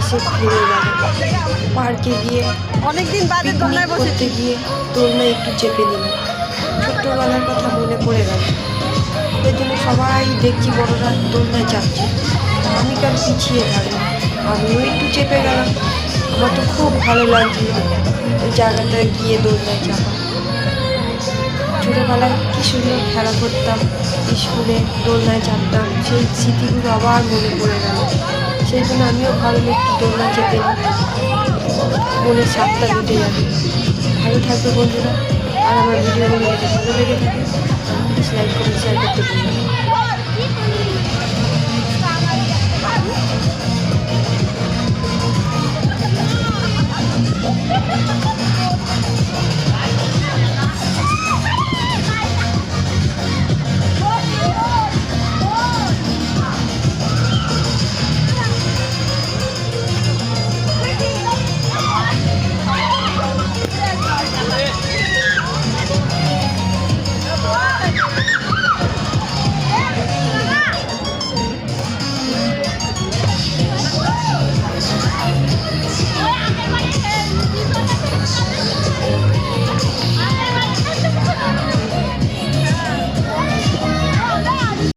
এসে ফিরে গেল। পার্কে গিয়ে অনেকদিন বাদে দোলনায় পিকনিক করতে বসেছি। গিয়ে দোলনায় একটু চেপে দিলাম। ছোট্টবেলার কথা মনে পড়ে গেল। সেদিন সবাই দেখছি বড়রা দোলনায় চাপছে, আমি কেন পিছিয়ে থাকলাম, আমিও একটু চেপে গেলাম। আমার তো খুব ভালো লাগছিল ওই জায়গাটায় গিয়ে দোলনায় চাপা। ছোটোবেলায় কী সুন্দর খেলা করতাম, স্কুলে দোলনায় চাপতাম, সেই স্মৃতিগুলো আবার মনে পড়ে গেল। সেই জন্য আমিও ভাবলাম একটু দোলনা চেপে নিই, মনের স্বাদটা মিটে যাবে। ভালো থাকবে বন্ধুরা, আর আমার ভিডিওগুলো যদি ভালো লেগে থাকে প্লিজ লাইক করে শেয়ার করতে ভুলবেন না।